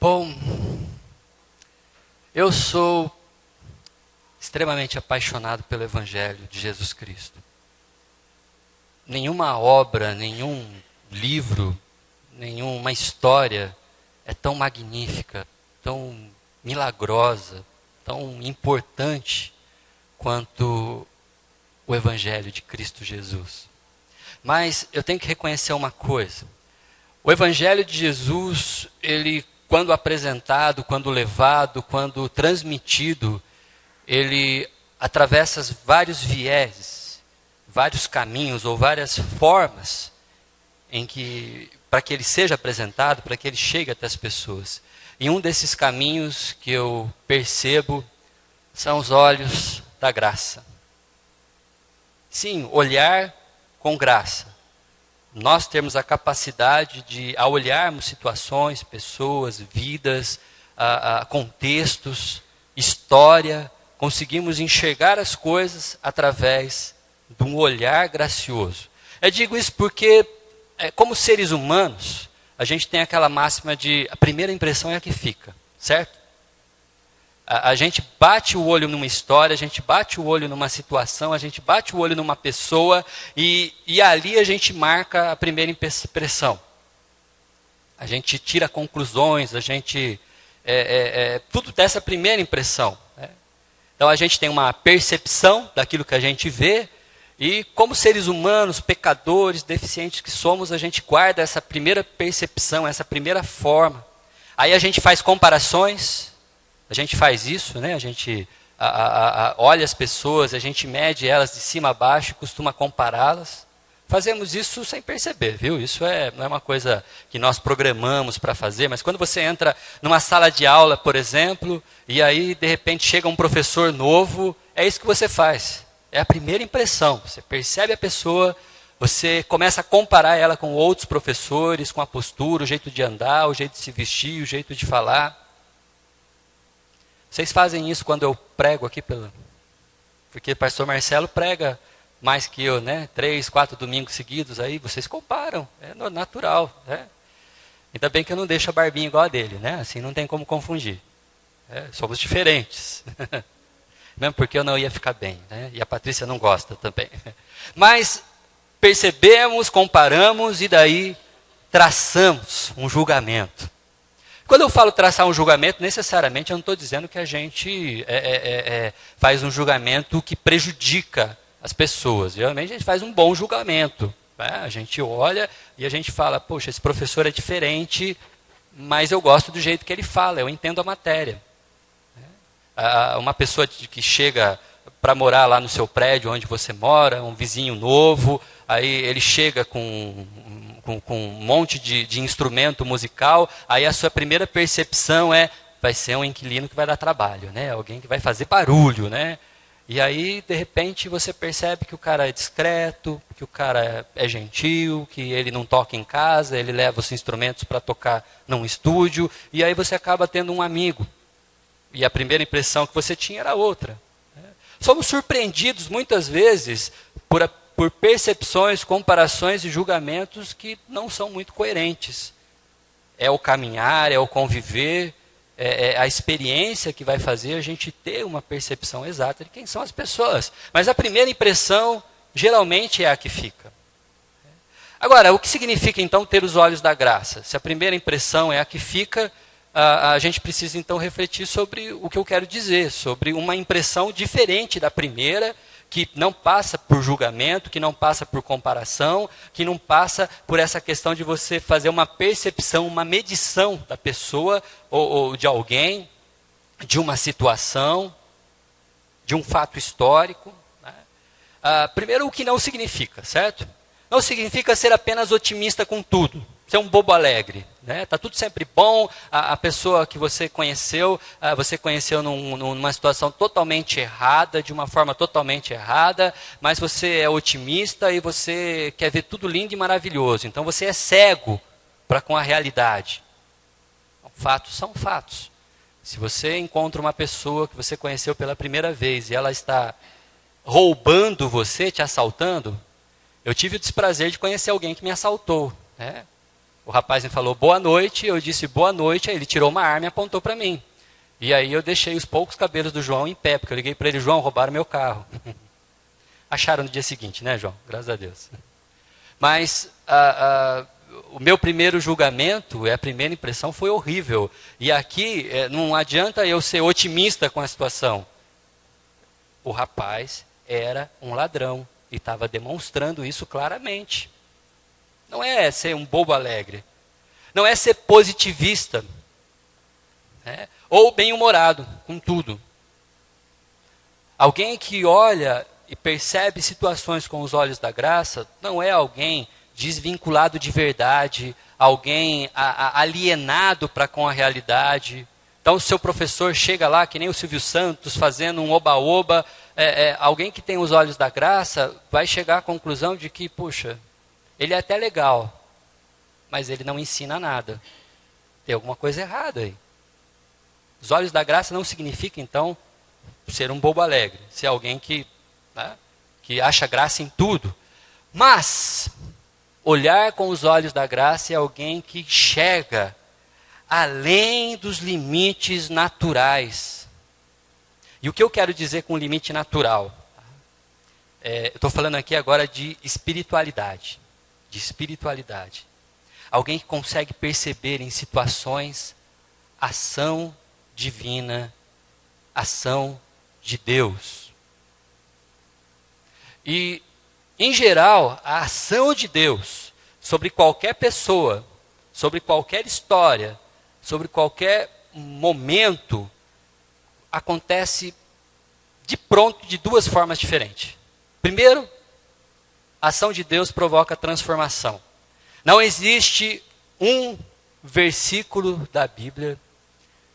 Bom, eu sou extremamente apaixonado pelo Evangelho de Jesus Cristo. Nenhuma obra, nenhum livro, nenhuma história é tão magnífica, tão milagrosa, tão importante quanto o Evangelho de Cristo Jesus. Mas eu tenho que reconhecer uma coisa. O Evangelho de Jesus, ele, quando apresentado, quando levado, quando transmitido, ele atravessa vários vieses, vários caminhos ou várias formas para que ele seja apresentado, para que ele chegue até as pessoas. E um desses caminhos que eu percebo são os olhos da graça. Sim, olhar com graça. Nós temos a capacidade de, ao olharmos situações, pessoas, vidas, contextos, história, conseguimos enxergar as coisas através de um olhar gracioso. Eu digo isso porque, como seres humanos, a gente tem aquela máxima de a primeira impressão é a que fica, certo? A gente bate o olho numa história, a gente bate o olho numa situação, a gente bate o olho numa pessoa e ali a gente marca a primeira impressão. A gente tira conclusões, a gente... tudo dessa primeira impressão. Né? Então a gente tem uma percepção daquilo que a gente vê e como seres humanos, pecadores, deficientes que somos, a gente guarda essa primeira percepção, essa primeira forma. Aí a gente faz comparações... A gente faz isso, né? A gente olha as pessoas, a gente mede elas de cima a baixo e costuma compará-las. Fazemos isso sem perceber, viu? Isso não é uma coisa que nós programamos para fazer, mas quando você entra numa sala de aula, por exemplo, e aí de repente chega um professor novo, é isso que você faz. É a primeira impressão. Você percebe a pessoa, você começa a comparar ela com outros professores, com a postura, o jeito de andar, o jeito de se vestir, o jeito de falar. Vocês fazem isso quando eu prego aqui, porque o pastor Marcelo prega mais que eu, né? 3, 4 domingos seguidos, aí vocês comparam, é natural. Né? Ainda bem que eu não deixo a barbinha igual a dele, né? Assim não tem como confundir. Somos diferentes. Mesmo porque eu não ia ficar bem, né? E a Patrícia não gosta também. Mas percebemos, comparamos e daí traçamos um julgamento. Quando eu falo traçar um julgamento, necessariamente eu não estou dizendo que a gente faz um julgamento que prejudica as pessoas. Geralmente a gente faz um bom julgamento. Né? A gente olha e a gente fala, poxa, esse professor é diferente, mas eu gosto do jeito que ele fala, eu entendo a matéria. Uma pessoa que chega para morar lá no seu prédio onde você mora, um vizinho novo, aí ele chega com um monte de instrumento musical, aí a sua primeira percepção vai ser um inquilino que vai dar trabalho, né? Alguém que vai fazer barulho, né? E aí, de repente, você percebe que o cara é discreto, que o cara é gentil, que ele não toca em casa, ele leva os instrumentos para tocar num estúdio, e aí você acaba tendo um amigo. E a primeira impressão que você tinha era outra. Né? Somos surpreendidos, muitas vezes, por percepções, comparações e julgamentos que não são muito coerentes. É o caminhar, é o conviver, é a experiência que vai fazer a gente ter uma percepção exata de quem são as pessoas. Mas a primeira impressão, geralmente, é a que fica. Agora, o que significa, então, ter os olhos da graça? Se a primeira impressão é a que fica, a gente precisa, então, refletir sobre o que eu quero dizer, sobre uma impressão diferente da primeira, que não passa por julgamento, que não passa por comparação, que não passa por essa questão de você fazer uma percepção, uma medição da pessoa ou de alguém, de uma situação, de um fato histórico. Né? Primeiro, o que não significa, certo? Não significa ser apenas otimista com tudo. Ser um bobo alegre, né? Tá tudo sempre bom. A pessoa que você conheceu numa situação totalmente errada, de uma forma totalmente errada, mas você é otimista e você quer ver tudo lindo e maravilhoso. Então você é cego para com a realidade. Fatos são fatos. Se você encontra uma pessoa que você conheceu pela primeira vez e ela está roubando você, te assaltando, eu tive o desprazer de conhecer alguém que me assaltou, né? O rapaz me falou boa noite, eu disse boa noite, aí ele tirou uma arma e apontou para mim. E aí eu deixei os poucos cabelos do João em pé, porque eu liguei para ele, João, roubaram meu carro. Acharam no dia seguinte, né, João? Graças a Deus. Mas o meu primeiro julgamento, a primeira impressão foi horrível. E aqui não adianta eu ser otimista com a situação. O rapaz era um ladrão e estava demonstrando isso claramente. Não é ser um bobo alegre. Não é ser positivista. Né? Ou bem-humorado com tudo. Alguém que olha e percebe situações com os olhos da graça, não é alguém desvinculado de verdade, alguém alienado para com a realidade. Então, o seu professor chega lá, que nem o Silvio Santos, fazendo um oba-oba, alguém que tem os olhos da graça vai chegar à conclusão de que, puxa, ele é até legal, mas ele não ensina nada. Tem alguma coisa errada aí. Os olhos da graça não significa, então, ser um bobo alegre, ser alguém que acha graça em tudo. Mas, olhar com os olhos da graça é alguém que enxerga além dos limites naturais. E o que eu quero dizer com limite natural? Eu estou falando aqui agora de espiritualidade. De espiritualidade. Alguém que consegue perceber em situações ação divina, ação de Deus. E, em geral, a ação de Deus sobre qualquer pessoa, sobre qualquer história, sobre qualquer momento, acontece de pronto de duas formas diferentes. Primeiro, a ação de Deus provoca transformação. Não existe um versículo da Bíblia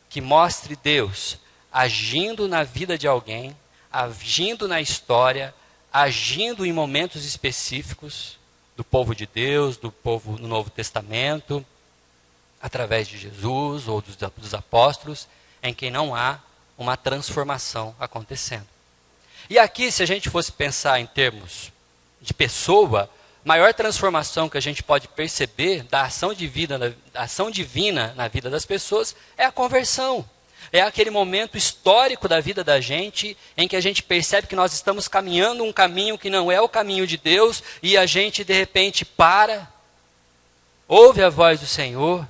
que mostre Deus agindo na vida de alguém, agindo na história, agindo em momentos específicos do povo de Deus, do povo no Novo Testamento, através de Jesus ou dos apóstolos, em que não há uma transformação acontecendo. E aqui, se a gente fosse pensar em termos de pessoa, a maior transformação que a gente pode perceber da ação divina na vida das pessoas é a conversão. É aquele momento histórico da vida da gente em que a gente percebe que nós estamos caminhando um caminho que não é o caminho de Deus e a gente de repente para, ouve a voz do Senhor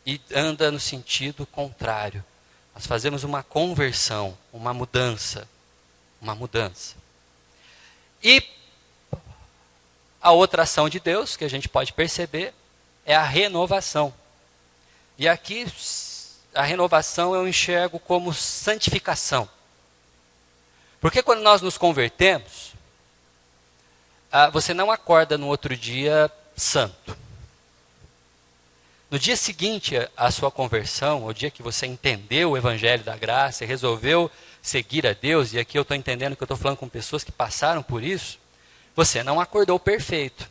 e anda no sentido contrário. Nós fazemos uma conversão, uma mudança. Uma mudança. E a outra ação de Deus que a gente pode perceber é a renovação. E aqui a renovação eu enxergo como santificação. Porque quando nós nos convertemos, você não acorda no outro dia santo. No dia seguinte à sua conversão, o dia que você entendeu o Evangelho da Graça e resolveu seguir a Deus, e aqui eu estou entendendo que eu estou falando com pessoas que passaram por isso, você não acordou perfeito.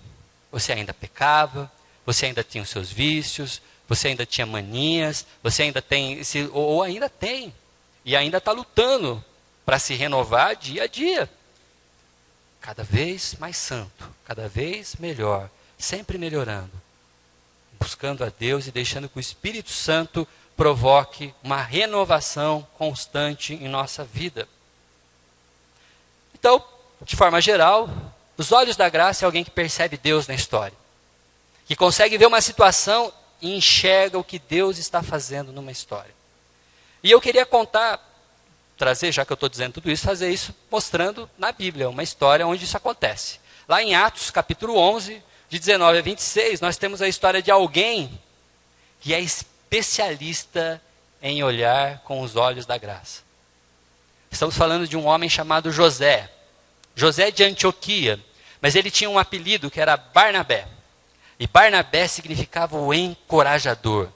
Você ainda pecava, você ainda tinha os seus vícios, você ainda tinha manias, você ainda tem, ou ainda tem, e ainda está lutando para se renovar dia a dia. Cada vez mais santo, cada vez melhor, sempre melhorando. Buscando a Deus e deixando que o Espírito Santo provoque uma renovação constante em nossa vida. Então, de forma geral, os olhos da graça é alguém que percebe Deus na história. Que consegue ver uma situação e enxerga o que Deus está fazendo numa história. E eu queria trazer, já que eu estou dizendo tudo isso, fazer isso mostrando na Bíblia, uma história onde isso acontece. Lá em Atos, capítulo 11, de 19 a 26, nós temos a história de alguém que é especialista em olhar com os olhos da graça. Estamos falando de um homem chamado José. José de Antioquia, mas ele tinha um apelido que era Barnabé. E Barnabé significava o encorajador.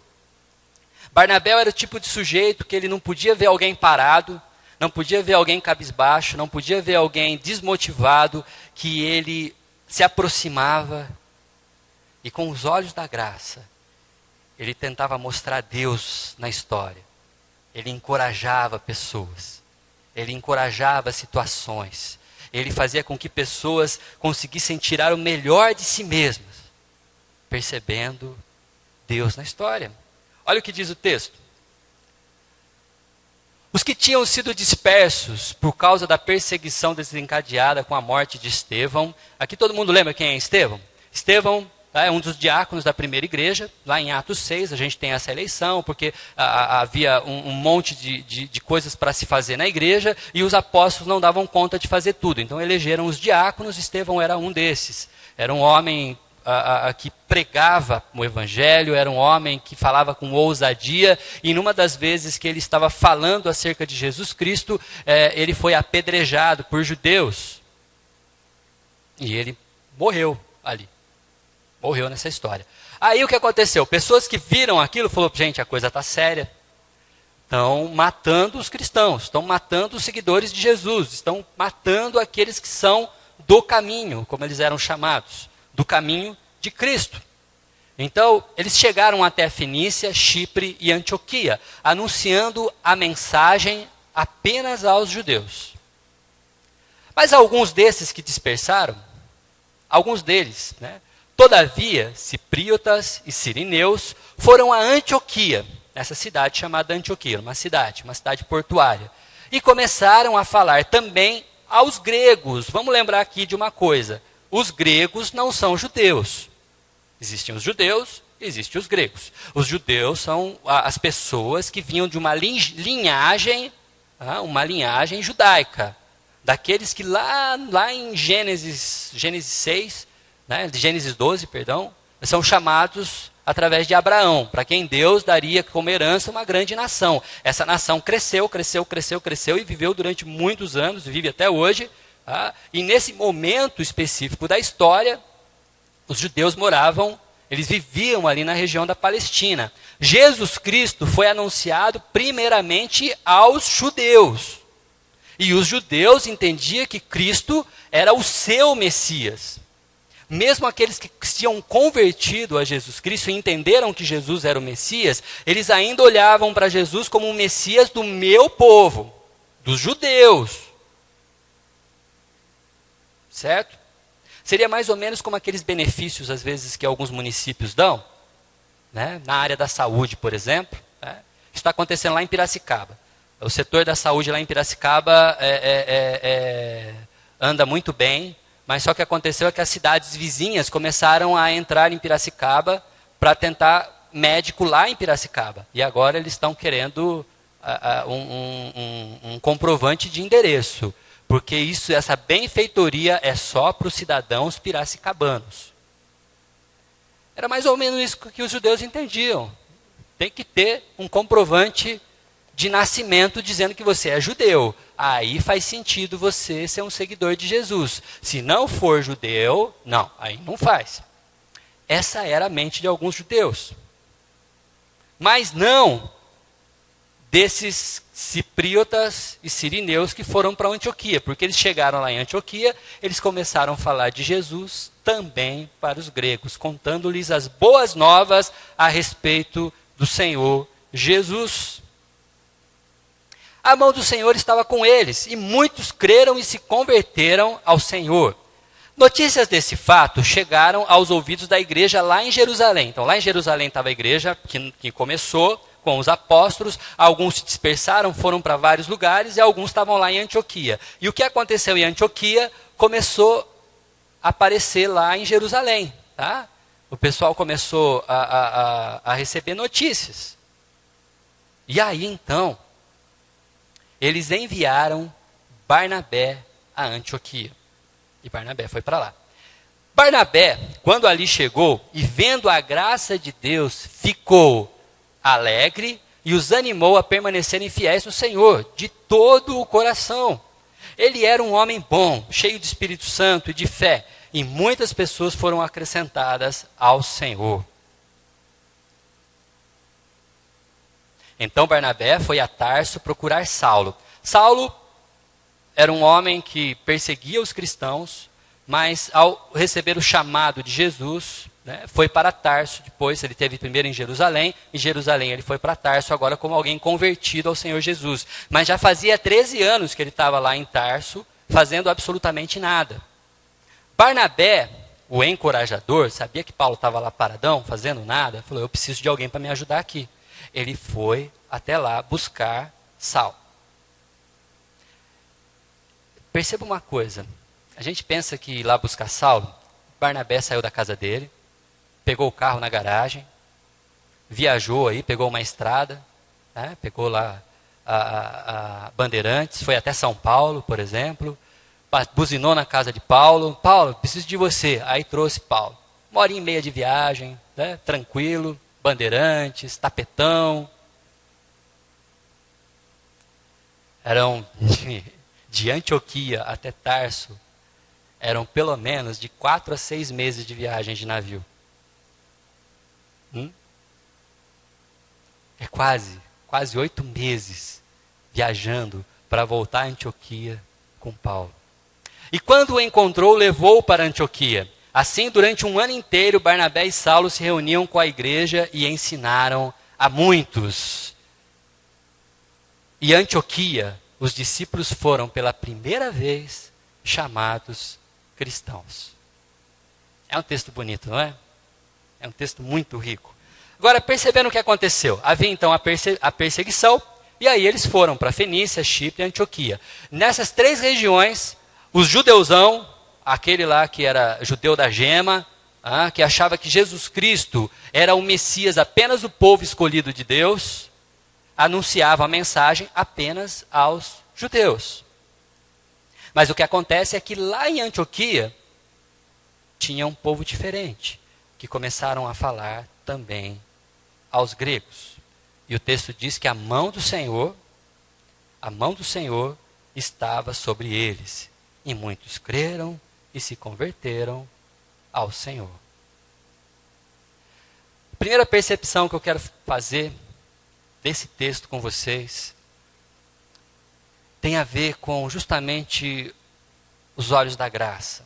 Barnabé era o tipo de sujeito que ele não podia ver alguém parado, não podia ver alguém cabisbaixo, não podia ver alguém desmotivado, que ele se aproximava e com os olhos da graça, ele tentava mostrar Deus na história. Ele encorajava pessoas, ele encorajava situações, ele fazia com que pessoas conseguissem tirar o melhor de si mesmas, percebendo Deus na história. Olha o que diz o texto. Os que tinham sido dispersos por causa da perseguição desencadeada com a morte de Estevão. Aqui todo mundo lembra quem é Estevão? Estevão é um dos diáconos da primeira igreja. Lá em Atos 6 a gente tem essa eleição, porque havia um monte de coisas para se fazer na igreja e os apóstolos não davam conta de fazer tudo. Então elegeram os diáconos, Estevão era um desses. Era um homem que pregava o evangelho, era um homem que falava com ousadia, e numa das vezes que ele estava falando acerca de Jesus Cristo, ele foi apedrejado por judeus, e ele morreu ali, morreu nessa história. Aí o que aconteceu? Pessoas que viram aquilo falaram, gente, a coisa está séria, estão matando os cristãos, estão matando os seguidores de Jesus, estão matando aqueles que são do caminho, como eles eram chamados, do caminho de Cristo. Então, eles chegaram até Fenícia, Chipre e Antioquia, anunciando a mensagem apenas aos judeus. Mas alguns desses que dispersaram, alguns deles, todavia, cipriotas e sirineus, foram a Antioquia, essa cidade chamada Antioquia, uma cidade portuária, e começaram a falar também aos gregos. Vamos lembrar aqui de uma coisa. Os gregos não são judeus. Existem os judeus, existem os gregos. Os judeus são as pessoas que vinham de uma linhagem judaica. Daqueles que lá em Gênesis 6, Gênesis 12, são chamados através de Abraão, para quem Deus daria como herança uma grande nação. Essa nação cresceu e viveu durante muitos anos, vive até hoje. E nesse momento específico da história, os judeus eles viviam ali na região da Palestina. Jesus Cristo foi anunciado primeiramente aos judeus. E os judeus entendiam que Cristo era o seu Messias. Mesmo aqueles que tinham convertido a Jesus Cristo e entenderam que Jesus era o Messias, eles ainda olhavam para Jesus como o Messias do meu povo, dos judeus. Certo? Seria mais ou menos como aqueles benefícios, às vezes, que alguns municípios dão, na área da saúde, por exemplo. Isso está acontecendo lá em Piracicaba. O setor da saúde lá em Piracicaba anda muito bem, mas só que aconteceu é que as cidades vizinhas começaram a entrar em Piracicaba para tentar médico lá em Piracicaba. E agora eles estão querendo um comprovante de endereço. Porque essa benfeitoria é só para os cidadãos piracicabanos. Era mais ou menos isso que os judeus entendiam. Tem que ter um comprovante de nascimento dizendo que você é judeu. Aí faz sentido você ser um seguidor de Jesus. Se não for judeu, não, aí não faz. Essa era a mente de alguns judeus. Mas não desses cipriotas e sirineus que foram para Antioquia, porque eles chegaram lá em Antioquia, eles começaram a falar de Jesus também para os gregos, contando-lhes as boas novas a respeito do Senhor Jesus. A mão do Senhor estava com eles, e muitos creram e se converteram ao Senhor. Notícias desse fato chegaram aos ouvidos da igreja lá em Jerusalém. Então, lá em Jerusalém estava a igreja que começou com os apóstolos, alguns se dispersaram, foram para vários lugares, e alguns estavam lá em Antioquia. E o que aconteceu em Antioquia começou a aparecer lá em Jerusalém. Tá? O pessoal começou a receber notícias. E aí, então, eles enviaram Barnabé a Antioquia. E Barnabé foi para lá. Barnabé, quando ali chegou, e vendo a graça de Deus, ficou alegre e os animou a permanecerem fiéis no Senhor, de todo o coração. Ele era um homem bom, cheio de Espírito Santo e de fé, e muitas pessoas foram acrescentadas ao Senhor. Então Barnabé foi a Tarso procurar Saulo. Saulo era um homem que perseguia os cristãos, mas ao receber o chamado de Jesus, foi para Tarso. Depois ele teve primeiro em Jerusalém ele foi para Tarso agora como alguém convertido ao Senhor Jesus. Mas já fazia 13 anos que ele estava lá em Tarso, fazendo absolutamente nada. Barnabé, o encorajador, sabia que Paulo estava lá paradão, fazendo nada, falou, eu preciso de alguém para me ajudar aqui. Ele foi até lá buscar Saulo. Perceba uma coisa, a gente pensa que ir lá buscar Saulo, Barnabé saiu da casa dele, pegou o carro na garagem, viajou aí, pegou uma estrada, né, pegou lá a Bandeirantes, foi até São Paulo, por exemplo, buzinou na casa de Paulo, Paulo, preciso de você, aí trouxe Paulo. 1h30 de viagem, né, tranquilo, Bandeirantes, tapetão. Eram de Antioquia até Tarso, eram pelo menos de 4 a 6 meses de viagem de navio. É quase 8 meses viajando para voltar a Antioquia com Paulo. E quando o encontrou, levou-o para Antioquia. Assim, durante 1 ano inteiro, Barnabé e Saulo se reuniam com a igreja e ensinaram a muitos. E Antioquia, os discípulos foram pela primeira vez chamados cristãos. É um texto bonito, não é? É um texto muito rico. Agora, percebendo o que aconteceu? Havia então a perseguição, e aí eles foram para Fenícia, Chipre e Antioquia. Nessas 3 regiões, os judeuzão, aquele lá que era judeu da gema, que achava que Jesus Cristo era o Messias, apenas o povo escolhido de Deus, anunciava a mensagem apenas aos judeus. Mas o que acontece é que lá em Antioquia, tinha um povo diferente, que começaram a falar também aos gregos. E o texto diz que a mão do Senhor estava sobre eles. E muitos creram e se converteram ao Senhor. A primeira percepção que eu quero fazer desse texto com vocês tem a ver com justamente os olhos da graça.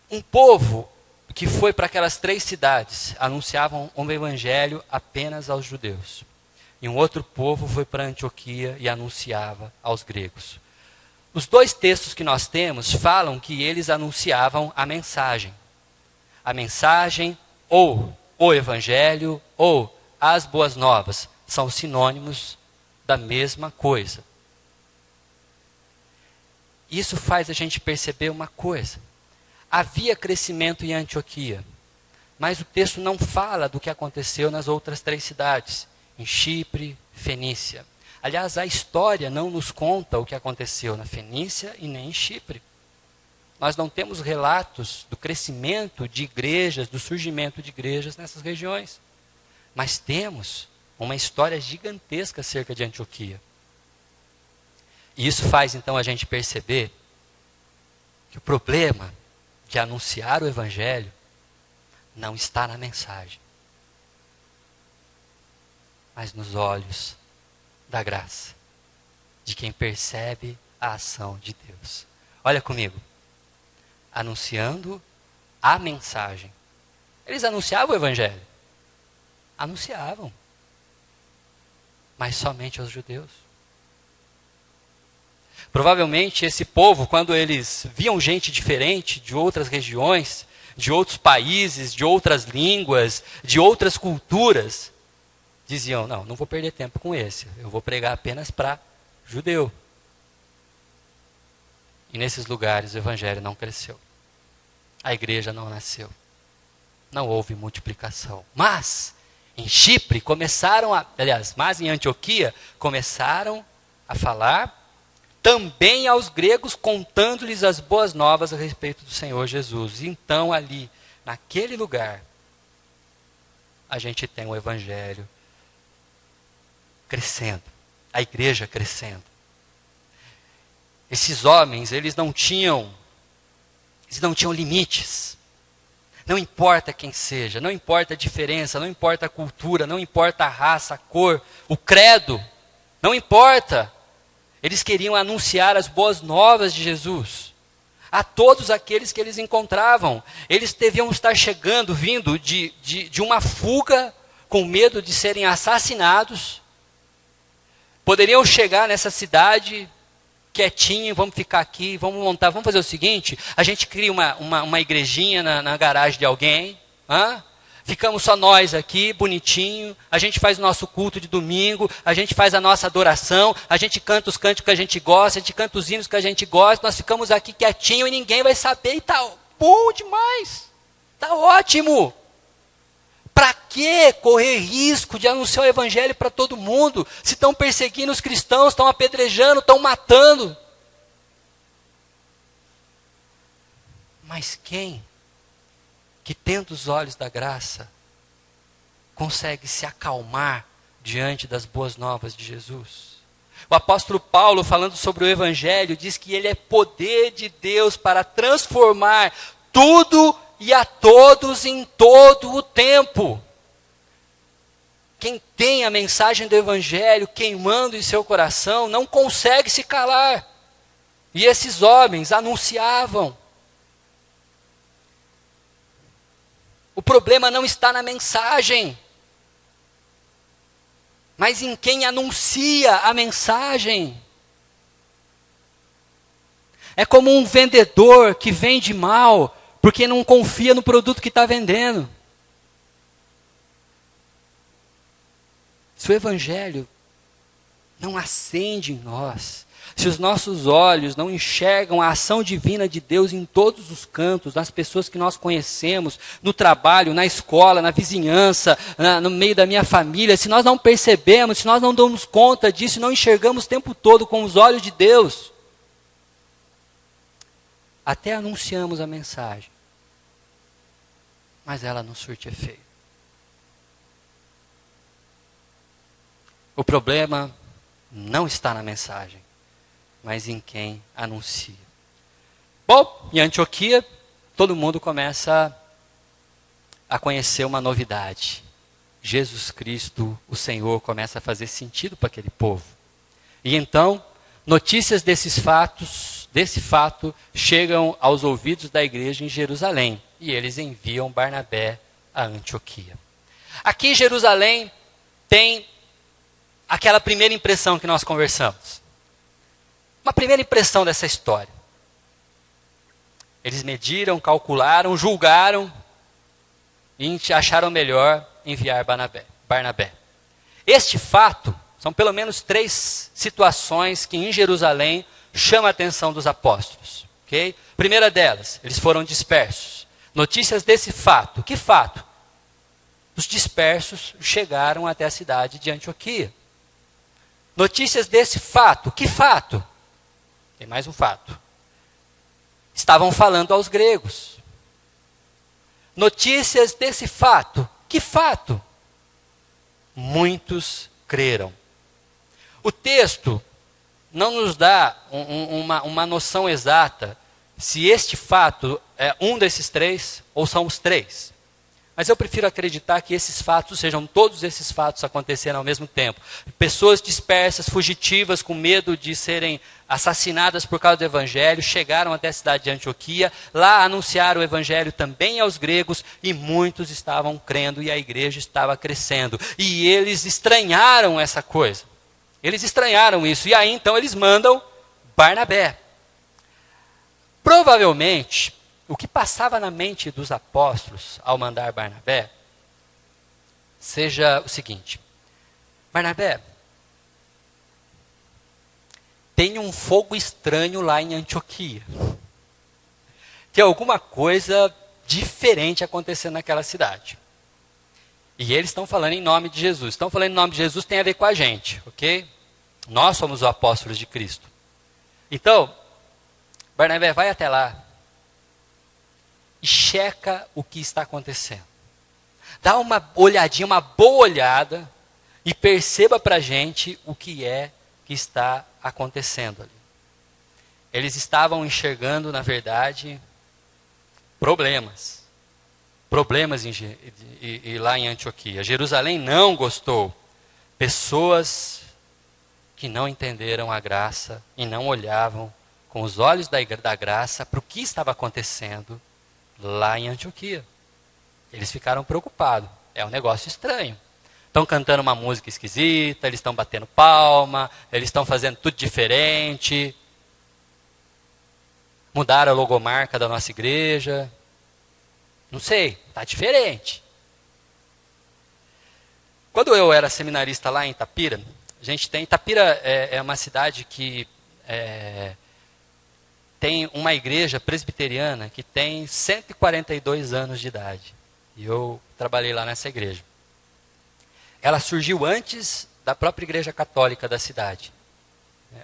Um povo que foi para aquelas 3 cidades, anunciavam o evangelho apenas aos judeus. E um outro povo foi para Antioquia e anunciava aos gregos. Os 2 textos que nós temos falam que eles anunciavam a mensagem. A mensagem, ou o evangelho, ou as boas novas, são sinônimos da mesma coisa. Isso faz a gente perceber uma coisa. Havia crescimento em Antioquia, mas o texto não fala do que aconteceu nas outras 3 cidades, em Chipre, Fenícia. Aliás, a história não nos conta o que aconteceu na Fenícia e nem em Chipre. Nós não temos relatos do crescimento de igrejas, do surgimento de igrejas nessas regiões. Mas temos uma história gigantesca acerca de Antioquia. E isso faz então a gente perceber que o problema de anunciar o evangelho não está na mensagem, mas nos olhos da graça, de quem percebe a ação de Deus. Olha comigo, anunciando a mensagem. Eles anunciavam o evangelho? Anunciavam, mas somente aos judeus. Provavelmente esse povo, quando eles viam gente diferente de outras regiões, de outros países, de outras línguas, de outras culturas, diziam, não vou perder tempo com esse, eu vou pregar apenas para judeu. E nesses lugares o evangelho não cresceu. A igreja não nasceu. Não houve multiplicação. Mas em Chipre mas em Antioquia começaram a falar também aos gregos, contando-lhes as boas novas a respeito do Senhor Jesus. Então ali, naquele lugar, a gente tem o evangelho crescendo, a igreja crescendo. Esses homens, eles não tinham limites. Não importa quem seja, não importa a diferença, não importa a cultura, não importa a raça, a cor, o credo, não importa. Eles queriam anunciar as boas novas de Jesus a todos aqueles que eles encontravam. Eles deviam estar vindo de uma fuga com medo de serem assassinados. Poderiam chegar nessa cidade quietinho, vamos ficar aqui, vamos montar, vamos fazer o seguinte, a gente cria uma igrejinha na garagem de alguém, ficamos só nós aqui, bonitinho, a gente faz o nosso culto de domingo, a gente faz a nossa adoração, a gente canta os cânticos que a gente gosta, a gente canta os hinos que a gente gosta, nós ficamos aqui quietinho e ninguém vai saber e tá bom demais, tá ótimo. Para que correr risco de anunciar o evangelho para todo mundo, se estão perseguindo os cristãos, estão apedrejando, estão matando? Mas quem que tendo os olhos da graça, consegue se acalmar diante das boas novas de Jesus? O apóstolo Paulo, falando sobre o Evangelho, diz que ele é poder de Deus para transformar tudo e a todos em todo o tempo. Quem tem a mensagem do Evangelho queimando em seu coração, não consegue se calar. E esses homens anunciavam. O problema não está na mensagem, mas em quem anuncia a mensagem. É como um vendedor que vende mal, porque não confia no produto que está vendendo. Se o Evangelho não acende em nós, se os nossos olhos não enxergam a ação divina de Deus em todos os cantos, nas pessoas que nós conhecemos, no trabalho, na escola, na vizinhança, no meio da minha família, se nós não percebemos, se nós não damos conta disso, não enxergamos o tempo todo com os olhos de Deus, até anunciamos a mensagem, mas ela não surte efeito. O problema não está na mensagem, mas em quem anuncia. Bom, em Antioquia, todo mundo começa a conhecer uma novidade. Jesus Cristo, o Senhor, começa a fazer sentido para aquele povo. E então, notícias desse fato, chegam aos ouvidos da igreja em Jerusalém. E eles enviam Barnabé a Antioquia. Aqui em Jerusalém tem aquela primeira impressão que nós conversamos. Uma primeira impressão dessa história. Eles mediram, calcularam, julgaram e acharam melhor enviar Barnabé. Este fato, são pelo menos 3 situações que em Jerusalém chamam a atenção dos apóstolos. Okay? Primeira delas, eles foram dispersos. Notícias desse fato. Que fato? Os dispersos chegaram até a cidade de Antioquia. Notícias desse fato. Que fato? Tem mais um fato. Estavam falando aos gregos. Notícias desse fato. Que fato? Muitos creram. O texto não nos dá uma noção exata se este fato é um desses 3 ou são os 3. Mas eu prefiro acreditar que esses fatos, sejam todos esses fatos acontecendo ao mesmo tempo. Pessoas dispersas, fugitivas, com medo de serem assassinadas por causa do Evangelho, chegaram até a cidade de Antioquia, lá anunciaram o Evangelho também aos gregos, e muitos estavam crendo, e a igreja estava crescendo. E eles estranharam essa coisa. Eles estranharam isso, e aí então eles mandam Barnabé. Provavelmente, o que passava na mente dos apóstolos ao mandar Barnabé, seja o seguinte: Barnabé, tem um fogo estranho lá em Antioquia. Tem alguma coisa diferente acontecendo naquela cidade. E eles estão falando em nome de Jesus. Estão falando em nome de Jesus, tem a ver com a gente, ok? Nós somos os apóstolos de Cristo. Então, Barnabé, vai até lá e checa o que está acontecendo. Dá uma olhadinha, uma boa olhada, e perceba para a gente o que é que está acontecendo ali. Eles estavam enxergando, na verdade, problemas lá em Antioquia. Jerusalém não gostou. Pessoas que não entenderam a graça e não olhavam com os olhos da graça para o que estava acontecendo lá em Antioquia. Eles ficaram preocupados. É um negócio estranho. Estão cantando uma música esquisita, eles estão batendo palma, eles estão fazendo tudo diferente. Mudaram a logomarca da nossa igreja. Não sei, está diferente. Quando eu era seminarista lá em Itapira, Itapira é uma cidade que tem uma igreja presbiteriana que tem 142 anos de idade. E eu trabalhei lá nessa igreja. Ela surgiu antes da própria igreja católica da cidade.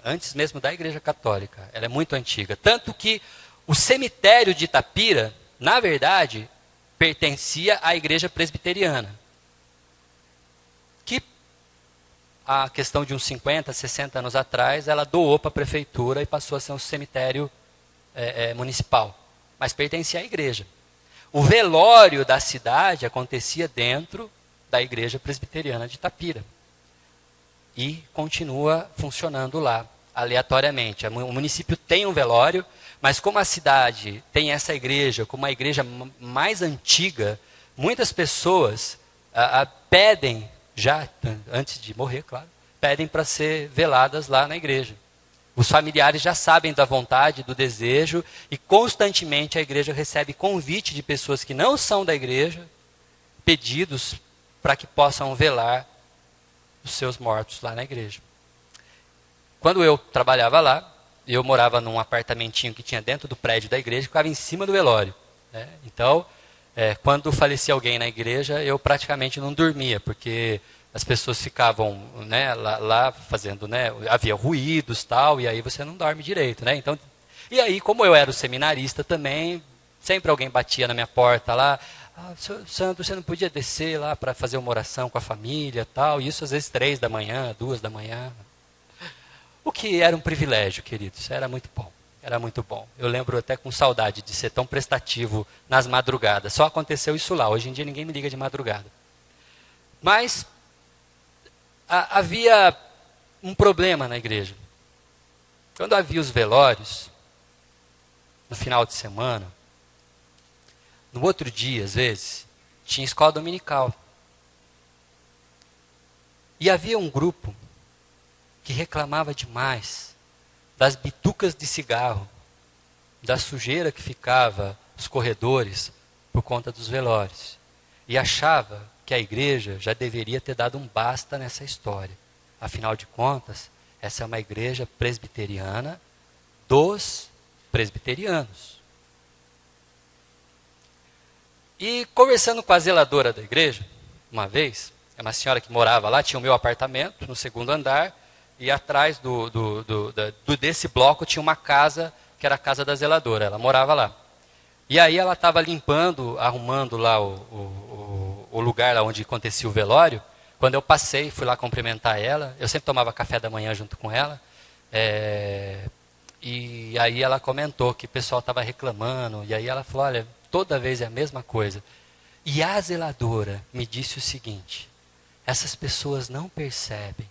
Antes mesmo da igreja católica. Ela é muito antiga. Tanto que o cemitério de Itapira, na verdade, pertencia à igreja presbiteriana. Que, a questão de uns 50, 60 anos atrás, ela doou para a prefeitura e passou a ser um cemitério municipal. Mas pertencia à igreja. O velório da cidade acontecia dentro da igreja presbiteriana de Itapira. E continua funcionando lá, aleatoriamente. O município tem um velório, mas como a cidade tem essa igreja como a igreja mais antiga, muitas pessoas pedem, já antes de morrer, claro, pedem para ser veladas lá na igreja. Os familiares já sabem da vontade, do desejo, e constantemente a igreja recebe convite de pessoas que não são da igreja, pedidos para que possam velar os seus mortos lá na igreja. Quando eu trabalhava lá, eu morava num apartamentinho que tinha dentro do prédio da igreja, que ficava em cima do velório. Né? Então, quando falecia alguém na igreja, eu praticamente não dormia, porque as pessoas ficavam, né, lá fazendo, né, havia ruídos tal, e aí você não dorme direito. Né? Então, e aí, como eu era o seminarista também, sempre alguém batia na minha porta lá, senhor Sandro, você não podia descer lá para fazer uma oração com a família tal, e isso às vezes 3 da manhã, 2 da manhã. O que era um privilégio, queridos, era muito bom. Era muito bom. Eu lembro até com saudade de ser tão prestativo nas madrugadas. Só aconteceu isso lá. Hoje em dia ninguém me liga de madrugada. Mas havia um problema na igreja. Quando havia os velórios, no final de semana, no outro dia, às vezes, tinha escola dominical. E havia um grupo que reclamava demais das bitucas de cigarro, da sujeira que ficava nos corredores por conta dos velórios. E achava que a igreja já deveria ter dado um basta nessa história. Afinal de contas, essa é uma igreja presbiteriana dos presbiterianos. E conversando com a zeladora da igreja, uma vez, é uma senhora que morava lá, tinha o meu apartamento no 2º andar, e atrás desse bloco tinha uma casa, que era a casa da zeladora, ela morava lá. E aí ela estava limpando, arrumando lá o lugar lá onde acontecia o velório. Quando eu passei, fui lá cumprimentar ela, eu sempre tomava café da manhã junto com ela, e aí ela comentou que o pessoal estava reclamando, e aí ela falou, olha, toda vez é a mesma coisa. E a zeladora me disse o seguinte, essas pessoas não percebem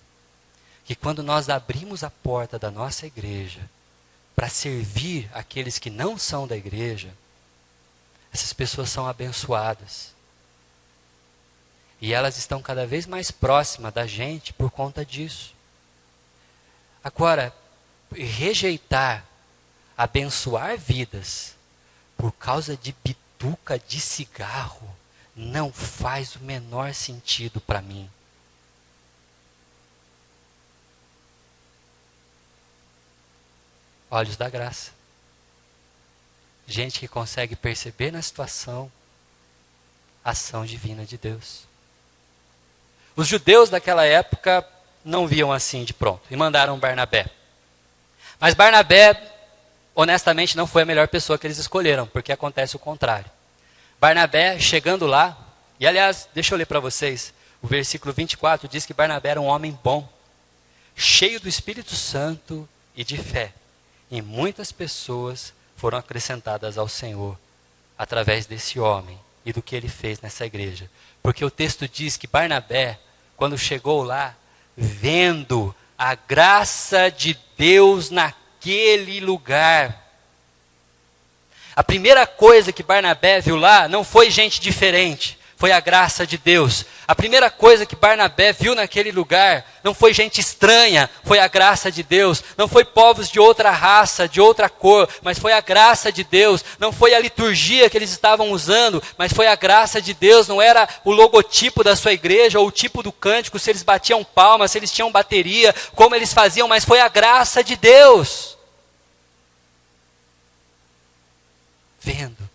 que quando nós abrimos a porta da nossa igreja para servir aqueles que não são da igreja, essas pessoas são abençoadas. E elas estão cada vez mais próximas da gente por conta disso. Agora, rejeitar, abençoar vidas por causa de bituca de cigarro não faz o menor sentido para mim. Olhos da graça. Gente que consegue perceber na situação a ação divina de Deus. Os judeus daquela época não viam assim de pronto e mandaram Barnabé. Mas Barnabé, honestamente, não foi a melhor pessoa que eles escolheram, porque acontece o contrário. Barnabé, chegando lá, e aliás, deixa eu ler para vocês, o versículo 24 diz que Barnabé era um homem bom, cheio do Espírito Santo e de fé. E muitas pessoas foram acrescentadas ao Senhor através desse homem e do que ele fez nessa igreja. Porque o texto diz que Barnabé, quando chegou lá, vendo a graça de Deus naquele lugar, a primeira coisa que Barnabé viu lá não foi gente diferente, foi a graça de Deus. A primeira coisa que Barnabé viu naquele lugar não foi gente estranha, foi a graça de Deus. Não foi povos de outra raça, de outra cor, mas foi a graça de Deus. Não foi a liturgia que eles estavam usando, mas foi a graça de Deus. Não era o logotipo da sua igreja ou o tipo do cântico, se eles batiam palmas, se eles tinham bateria, como eles faziam, mas foi a graça de Deus. Vendo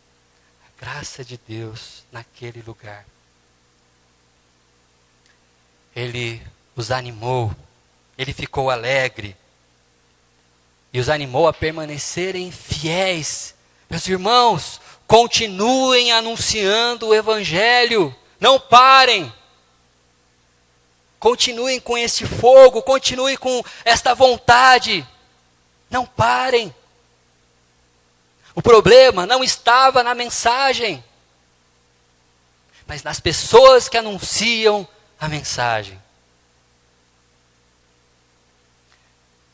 a graça de Deus naquele lugar. Ele os animou, ele ficou alegre e os animou a permanecerem fiéis. Meus irmãos, continuem anunciando o evangelho, não parem. Continuem com esse fogo, continuem com esta vontade, não parem. O problema não estava na mensagem, mas nas pessoas que anunciam a mensagem.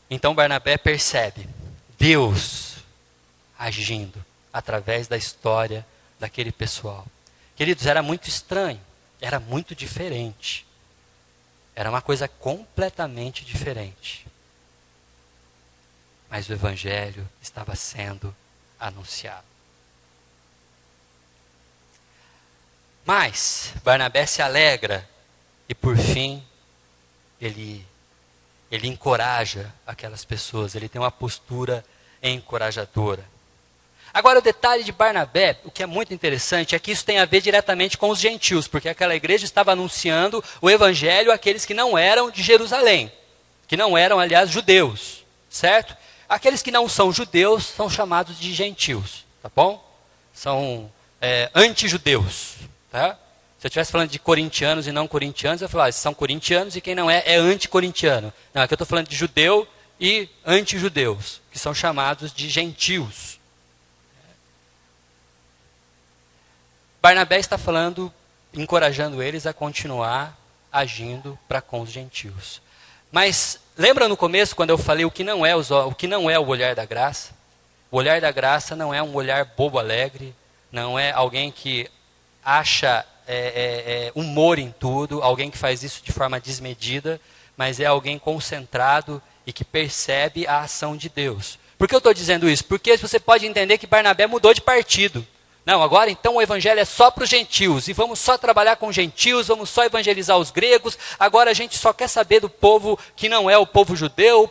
Então Barnabé percebe Deus agindo através da história daquele pessoal. Queridos, era muito estranho, era muito diferente. Era uma coisa completamente diferente. Mas o evangelho estava sendo anunciado. Mas Barnabé se alegra e por fim ele encoraja aquelas pessoas, ele tem uma postura encorajadora. Agora o detalhe de Barnabé, o que é muito interessante, é que isso tem a ver diretamente com os gentios, porque aquela igreja estava anunciando o evangelho àqueles que não eram de Jerusalém, que não eram, aliás, judeus, certo? Aqueles que não são judeus são chamados de gentios, tá bom? São anti-judeus, tá? Se eu estivesse falando de corintianos e não corintianos, eu ia falar, são corintianos e quem não é anti-corintiano. Não, aqui eu estou falando de judeu e anti-judeus, que são chamados de gentios. Barnabé está falando, encorajando eles a continuar agindo para com os gentios. Mas lembra no começo quando eu falei o que não é o olhar da graça? O olhar da graça não é um olhar bobo alegre, não é alguém que acha humor em tudo, alguém que faz isso de forma desmedida, mas é alguém concentrado e que percebe a ação de Deus. Por que eu estou dizendo isso? Porque você pode entender que Barnabé mudou de partido. Não, agora então o evangelho é só para os gentios, e vamos só trabalhar com gentios, vamos só evangelizar os gregos, agora a gente só quer saber do povo que não é o povo judeu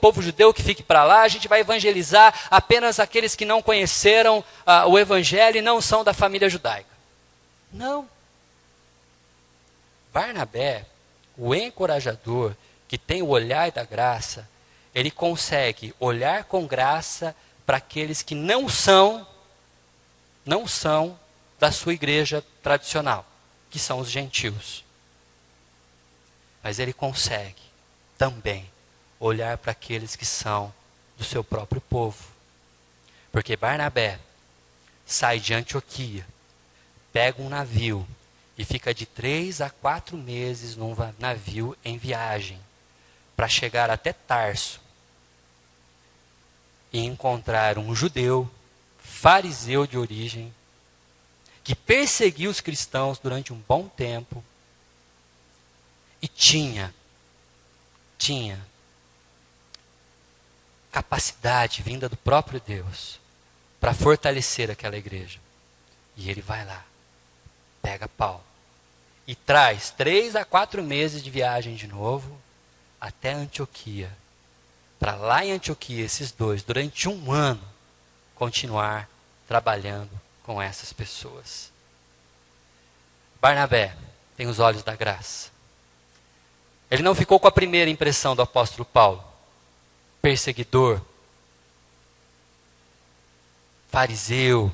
que fique para lá, a gente vai evangelizar apenas aqueles que não conheceram o evangelho e não são da família judaica. Não. Barnabé, o encorajador, que tem o olhar da graça, ele consegue olhar com graça para aqueles que não são da sua igreja tradicional, que são os gentios. Mas ele consegue também olhar para aqueles que são do seu próprio povo. Porque Barnabé sai de Antioquia, pega um navio e fica de 3 a 4 meses num navio em viagem, para chegar até Tarso e encontrar um judeu, fariseu de origem, que perseguiu os cristãos durante um bom tempo e tinha capacidade vinda do próprio Deus para fortalecer aquela igreja. E ele vai lá, pega Paulo e traz 3 a 4 meses de viagem de novo até Antioquia, para lá em Antioquia esses dois, durante um ano, continuar trabalhando com essas pessoas. Barnabé tem os olhos da graça. Ele não ficou com a primeira impressão do apóstolo Paulo, perseguidor, fariseu,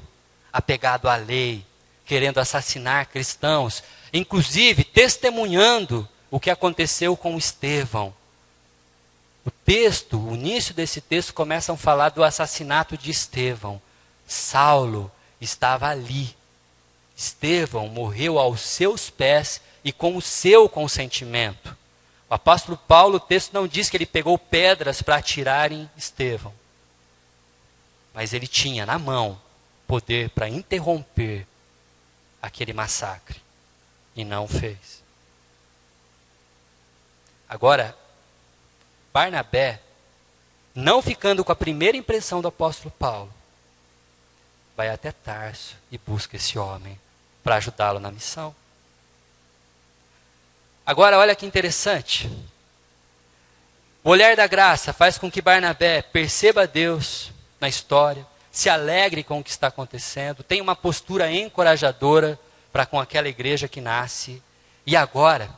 apegado à lei, querendo assassinar cristãos, inclusive testemunhando o que aconteceu com Estevão. O início desse texto começa a falar do assassinato de Estevão. Saulo estava ali. Estevão morreu aos seus pés e com o seu consentimento. O apóstolo Paulo, o texto não diz que ele pegou pedras para atirar em Estevão. Mas ele tinha na mão poder para interromper aquele massacre. e não fez. Agora, Barnabé, não ficando com a primeira impressão do apóstolo Paulo, vai até Tarso e busca esse homem para ajudá-lo na missão. Agora, olha que interessante. O olhar da graça faz com que Barnabé perceba Deus na história, se alegre com o que está acontecendo, tenha uma postura encorajadora para com aquela igreja que nasce. E agora,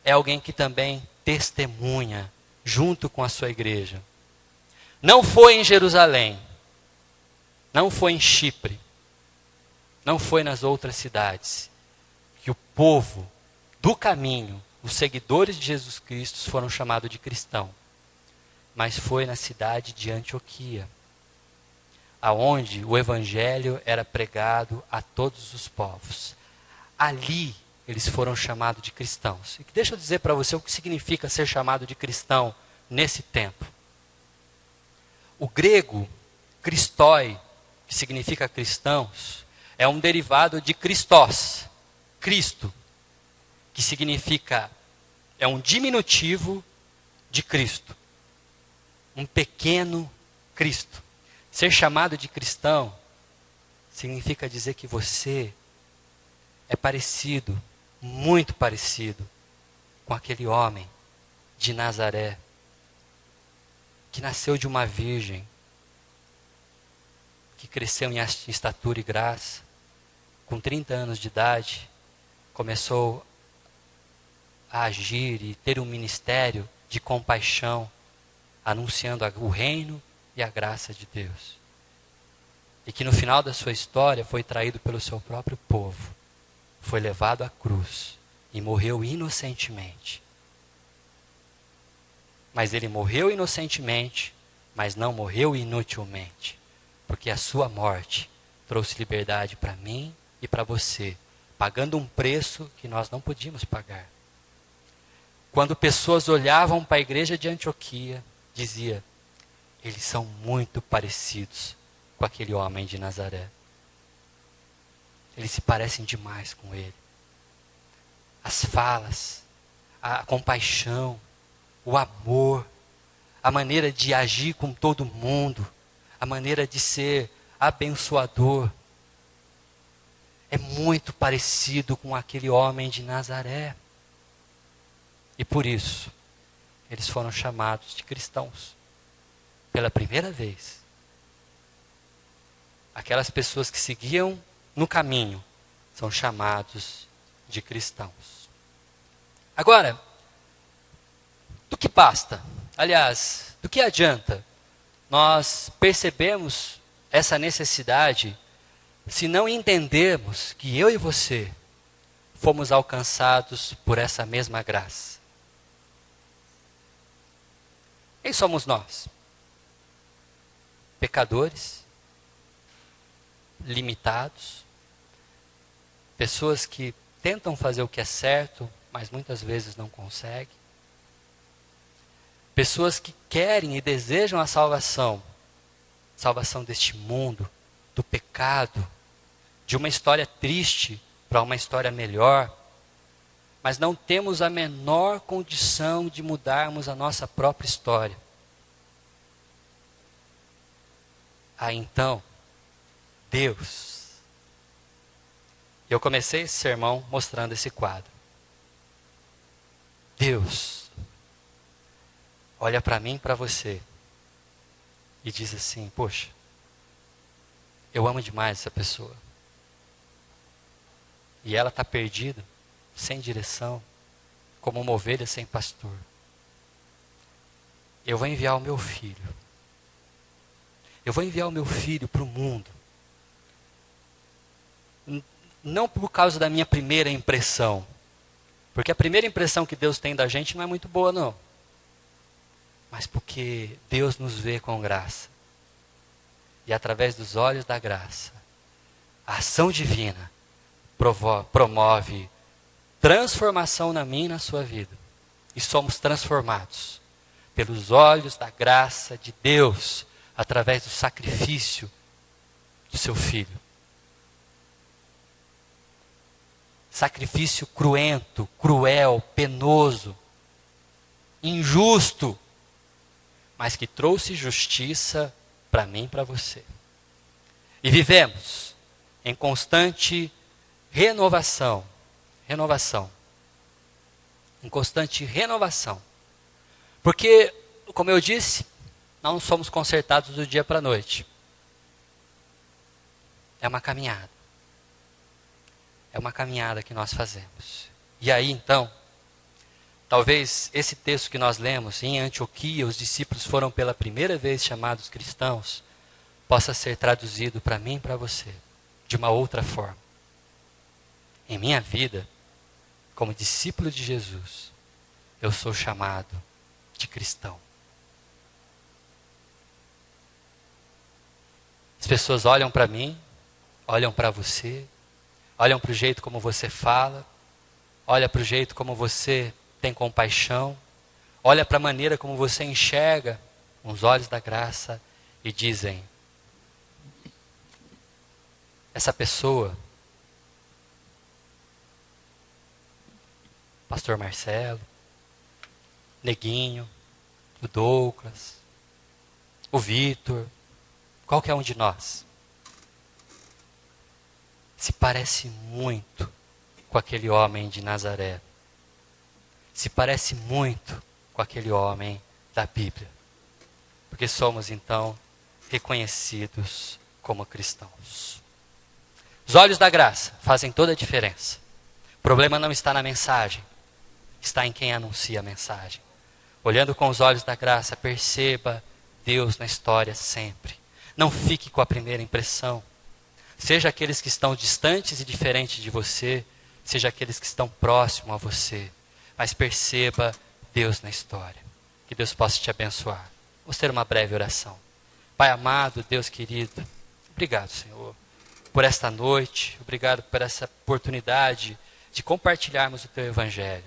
é alguém que também testemunha junto com a sua igreja. Não foi em Jerusalém, não foi em Chipre, não foi nas outras cidades, que o povo do caminho, os seguidores de Jesus Cristo foram chamados de cristão, mas foi na cidade de Antioquia, aonde o evangelho era pregado a todos os povos. Ali eles foram chamados de cristãos. E deixa eu dizer para você o que significa ser chamado de cristão nesse tempo. O grego Christoi, que significa cristãos, é um derivado de Christos, Cristo, que significa, é um diminutivo de Cristo. Um pequeno Cristo. Ser chamado de cristão significa dizer que você é parecido, muito parecido, com aquele homem de Nazaré, que nasceu de uma virgem, que cresceu em estatura e graça, com 30 anos de idade, começou a agir e ter um ministério de compaixão, anunciando o reino e a graça de Deus. E que no final da sua história foi traído pelo seu próprio povo, foi levado à cruz e morreu inocentemente. Mas ele morreu inocentemente, mas não morreu inutilmente, porque a sua morte trouxe liberdade para mim e para você, pagando um preço que nós não podíamos pagar. Quando pessoas olhavam para a igreja de Antioquia, dizia: eles são muito parecidos com aquele homem de Nazaré. Eles se parecem demais com ele. As falas, a compaixão, o amor, a maneira de agir com todo mundo, a maneira de ser abençoador, é muito parecido com aquele homem de Nazaré. E por isso, eles foram chamados de cristãos. Pela primeira vez. Aquelas pessoas que seguiam no caminho são chamados de cristãos. Agora, do que basta? Aliás, do que adianta nós percebemos essa necessidade se não entendermos que eu e você fomos alcançados por essa mesma graça? Quem somos nós? Pecadores, limitados, pessoas que tentam fazer o que é certo, mas muitas vezes não conseguem. Pessoas que querem e desejam a salvação deste mundo, do pecado, de uma história triste para uma história melhor, mas não temos a menor condição de mudarmos a nossa própria história. Aí então, Deus. Eu comecei esse sermão mostrando esse quadro. Deus olha para mim e para você e diz assim: poxa, eu amo demais essa pessoa. E ela está perdida, sem direção, como uma ovelha sem pastor. Eu vou enviar o meu filho. Eu vou enviar o meu filho para o mundo. Não por causa da minha primeira impressão. Porque a primeira impressão que Deus tem da gente não é muito boa, não. Mas porque Deus nos vê com graça. E através dos olhos da graça, a ação divina promove transformação na minha e na sua vida. E somos transformados pelos olhos da graça de Deus, através do sacrifício do seu filho. sacrifício cruento, cruel, penoso, injusto, mas que trouxe justiça para mim e para você. E vivemos em constante renovação, em constante renovação. Porque, como eu disse, não somos consertados do dia para a noite. É uma caminhada. É uma caminhada que nós fazemos. E aí, então, talvez esse texto que nós lemos, em Antioquia, os discípulos foram pela primeira vez chamados cristãos, possa ser traduzido para mim e para você, de uma outra forma. Em minha vida, como discípulo de Jesus, eu sou chamado de cristão. As pessoas olham para mim, olham para você, olham para o jeito como você fala, olham para o jeito como você tem compaixão, olha para a maneira como você enxerga com os olhos da graça e dizem: essa pessoa, Pastor Marcelo, Neguinho, o Douglas, o Vitor, qualquer um de nós, se parece muito com aquele homem de Nazaré. Se parece muito com aquele homem da Bíblia. Porque somos, então, reconhecidos como cristãos. Os olhos da graça fazem toda a diferença. O problema não está na mensagem, está em quem anuncia a mensagem. Olhando com os olhos da graça, perceba Deus na história sempre. Não fique com a primeira impressão. Seja aqueles que estão distantes e diferentes de você, seja aqueles que estão próximos a você. Mas perceba Deus na história. Que Deus possa te abençoar. Vamos ter uma breve oração. Pai amado, Deus querido, obrigado, Senhor, por esta noite. Obrigado por essa oportunidade de compartilharmos o Teu Evangelho.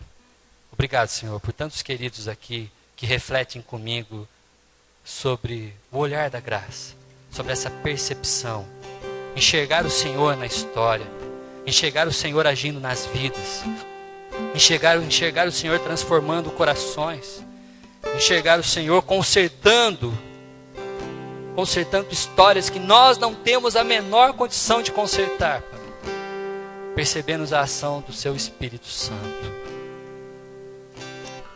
Obrigado, Senhor, por tantos queridos aqui que refletem comigo sobre o olhar da graça, sobre essa percepção. Enxergar o Senhor na história, enxergar o Senhor agindo nas vidas, enxergar o Senhor transformando corações, enxergar o Senhor consertando histórias que nós não temos a menor condição de consertar, Pai. Percebemos a ação do Seu Espírito Santo.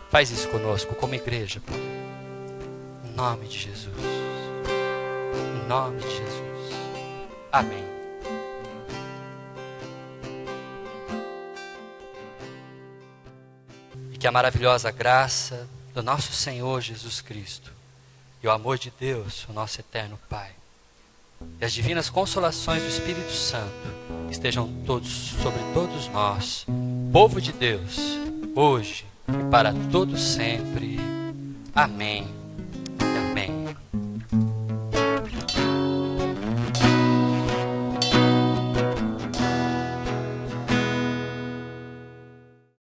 Faz isso conosco, como igreja, Pai. Em nome de Jesus. Em nome de Jesus. Amém. E que a maravilhosa graça do nosso Senhor Jesus Cristo e o amor de Deus, o nosso eterno Pai, e as divinas consolações do Espírito Santo estejam sobre todos nós, povo de Deus, hoje e para todos sempre. Amém.